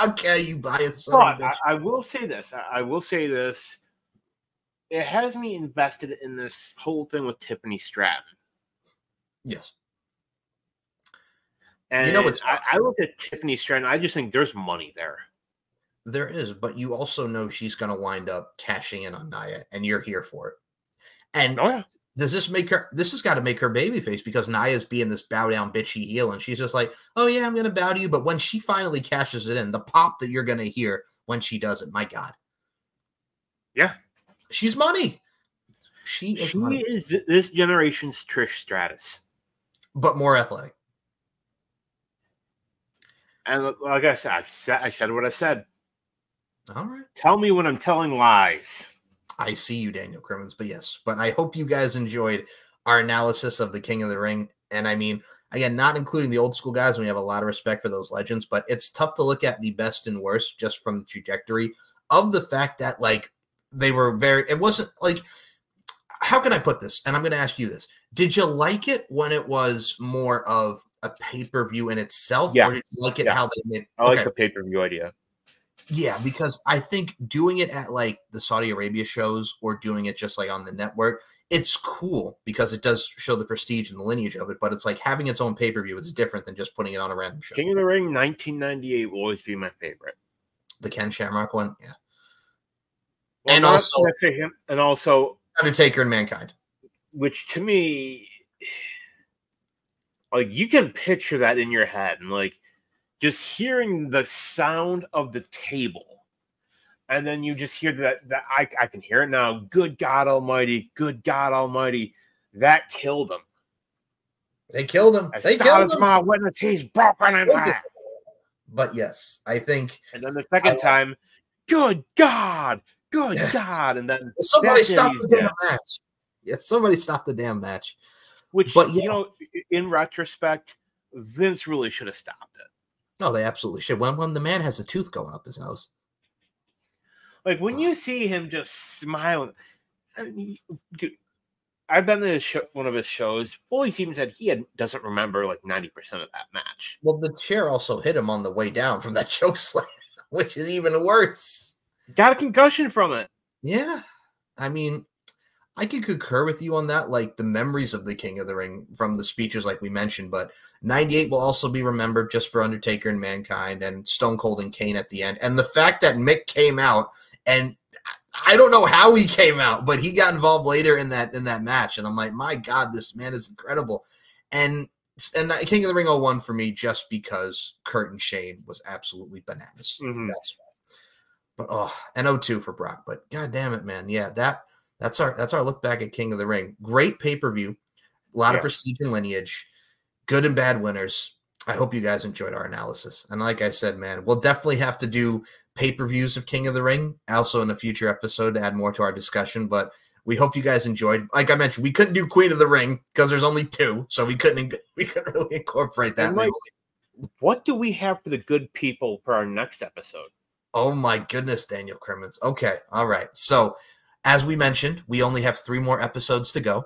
Okay, you biased. But I will say this. It has me invested in this whole thing with Tiffany Stratton. Yes. And you know what's I look at Tiffany Stratton, I just think there's money there. There is, but you also know she's going to wind up cashing in on Nia, and you're here for it. And does this make her? This has got to make her babyface because Nia's being this bow down bitchy heel, and she's just like, "Oh yeah, I'm going to bow to you." But when she finally cashes it in, the pop that you're going to hear when she does it, my God, yeah, she's money. She is this generation's Trish Stratus, but more athletic. And like I said what I said. All right. Tell me when I'm telling lies. I see you, Daniel Crimmins, but yes. But I hope you guys enjoyed our analysis of the King of the Ring. And I mean, again, not including the old school guys, we have a lot of respect for those legends, but it's tough to look at the best and worst just from the trajectory of the fact that, like, they were it wasn't like, how can I put this? And I'm going to ask you this. Did you like it when it was more of a pay-per-view in itself? Yeah. Or did you like it how they made I like the pay-per-view idea. Yeah, because I think doing it at like the Saudi Arabia shows or doing it just like on the network, it's cool because it does show the prestige and the lineage of it, but it's like having its own pay-per-view is different than just putting it on a random show. King of the Ring 1998 will always be my favorite. The Ken Shamrock one? Yeah. Well, and also Undertaker and Mankind. Which to me, like, you can picture that in your head and like just hearing the sound of the table And then you just hear that I can hear it now. Good God Almighty, good God Almighty. That killed him. They killed him. As They God killed is him. my witness, he's broken in half. But yes, I think. And then the second time, good God, good God. And then somebody that's it, stop he's the dead. damn match. Yeah, somebody stop the damn match. Which, but yeah. you know, in retrospect, Vince really should have stopped it. No, they absolutely should. When the man has a tooth going up his nose. Like, when you see him just smiling, I mean, I've been to one of his shows. Fully even said he doesn't remember like 90% of that match. Well, the chair also hit him on the way down from that choke slam, which is even worse. Got a concussion from it. Yeah. I mean, I can concur with you on that, like the memories of the King of the Ring from the speeches like we mentioned, but 98 will also be remembered just for Undertaker and Mankind and Stone Cold and Kane at the end. And the fact that Mick came out, and I don't know how he came out, but he got involved later in that match, and I'm like, my God, this man is incredible. And King of the Ring 01 for me, just because Kurt and Shane was absolutely bananas. Mm-hmm. And 02 for Brock. But God damn it, man. Yeah, that's our look back at King of the Ring. Great pay-per-view, a lot of prestige and lineage, good and bad winners. I hope you guys enjoyed our analysis. And like I said, man, we'll definitely have to do pay-per-views of King of the Ring also in a future episode to add more to our discussion. But we hope you guys enjoyed. Like I mentioned, we couldn't do Queen of the Ring because there's only 2, so we couldn't really incorporate that. Like, what do we have for the good people for our next episode? Oh my goodness, Daniel Crimmins. Okay, all right. So as we mentioned, we only have 3 more episodes to go.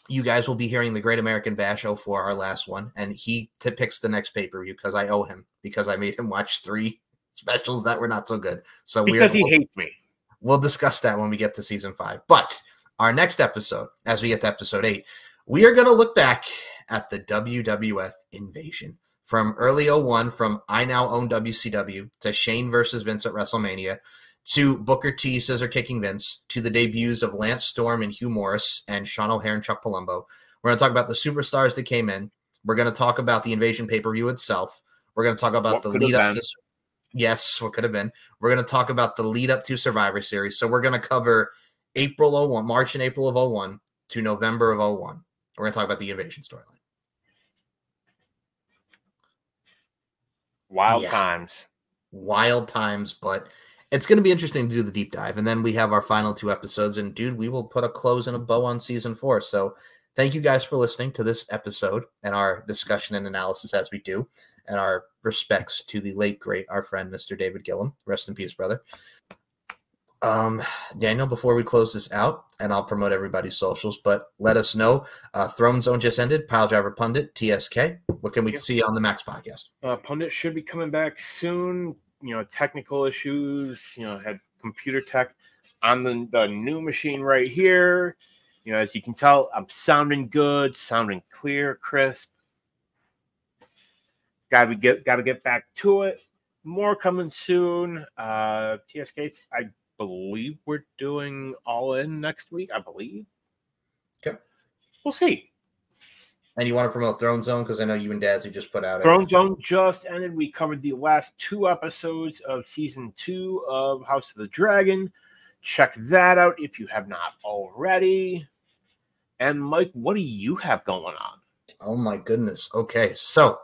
You guys will be hearing the Great American Bash 04, our last one, and he picks the next pay-per-view because I owe him, because I made him watch 3 specials that were not so good. So because he hates me. We'll discuss that when we get to season 5. But our next episode, as we get to episode 8, we are going to look back at the WWF invasion from early 01, from I Now Own WCW to Shane versus Vince at WrestleMania, to Booker T scissor kicking Vince, to the debuts of Lance Storm and Hugh Morris and Sean O'Haire and Chuck Palumbo. We're going to talk about the superstars that came in. We're going to talk about the Invasion pay-per-view itself. We're going to talk about the lead up to... Yes, what could have been. We're going to talk about the lead up to Survivor Series. So we're going to cover March and April of 01 to November of 01. We're going to talk about the Invasion storyline. Wild times. Wild times, but it's going to be interesting to do the deep dive. And then we have our final 2 episodes. And, dude, we will put a close and a bow on season 4. So thank you guys for listening to this episode and our discussion and analysis as we do. And our respects to the late, great, our friend, Mr. David Gillum. Rest in peace, brother. Daniel, before we close this out, and I'll promote everybody's socials, but let us know. Throne Zone just ended. Piledriver Pundit, TSK. What can we see on the Max podcast? Pundit should be coming back soon. You know, technical issues, you know, had computer tech on the new machine right here. You know, as you can tell, I'm sounding good, sounding clear, crisp. Gotta get back to it. More coming soon. TSK, I believe we're doing All In next week. I believe. Okay. We'll see. And you want to promote Throne Zone? Because I know you and Dazzy just put out Throne Zone just ended. We covered the last 2 episodes of season 2 of House of the Dragon. Check that out if you have not already. And Mike, what do you have going on? Oh my goodness. Okay, so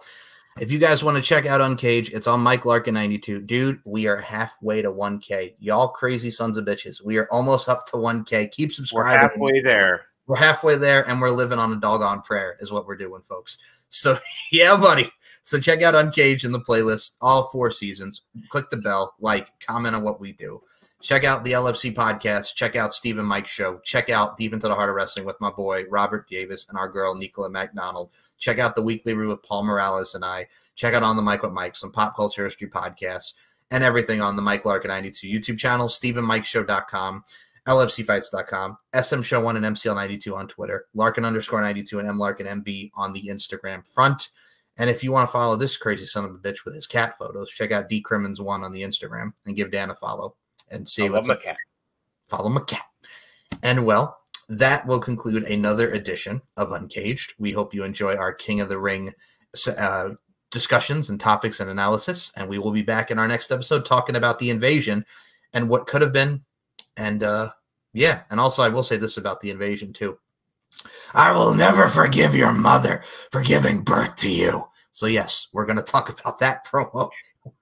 if you guys want to check out Uncaged, it's on Mike Larkin 92. Dude, we are halfway to 1K. Y'all crazy sons of bitches. We are almost up to 1K. Keep subscribing. We're halfway there. We're halfway there, and we're living on a doggone prayer is what we're doing, folks. So, yeah, buddy. So check out Uncaged in the playlist, all 4 seasons. Click the bell, like, comment on what we do. Check out the LFC podcast. Check out Steve and Mike's show. Check out Deep Into the Heart of Wrestling with my boy, Robert Davis, and our girl, Nicola McDonald. Check out the Weekly Brew with Paul Morales and I. Check out On the Mic with Mike, some pop culture history podcasts, and everything on the Mike Larkin 92 YouTube channel, StephenMikeShow.com, LFCfights.com, SM Show 1 and MCL 92 on Twitter, Larkin_92 and MLarkinMB on the Instagram front. And if you want to follow this crazy son of a bitch with his cat photos, check out D Crimmins 1 on the Instagram and give Dan a follow and see what's up. Follow my cat. And well, that will conclude another edition of Uncaged. We hope you enjoy our King of the Ring discussions and topics and analysis. And we will be back in our next episode talking about the invasion and what could have been. And yeah, and also I will say this about the invasion too. I will never forgive your mother for giving birth to you. So yes, we're going to talk about that promo,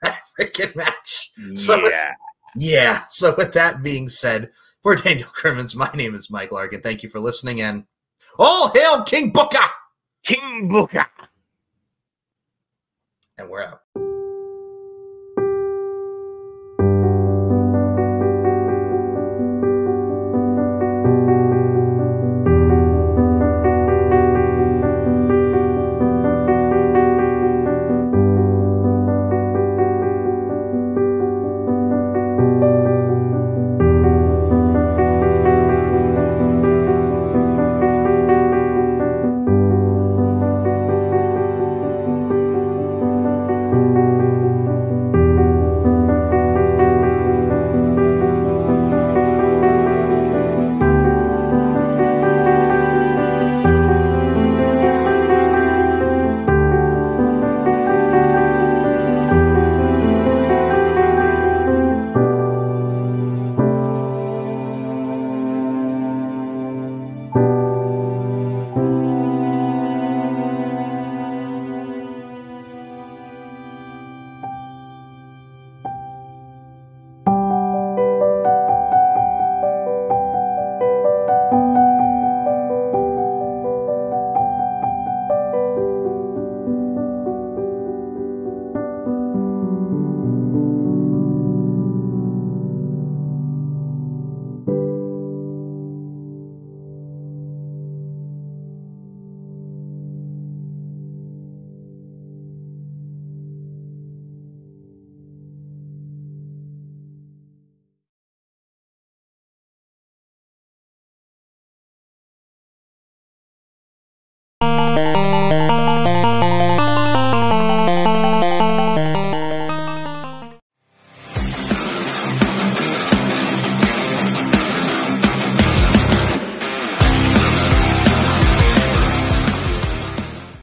that freaking match. So yeah. So with that being said, for Daniel Crimmins, my name is Mike Larkin. Thank you for listening, and all hail King Booker! King Booker! And we're out.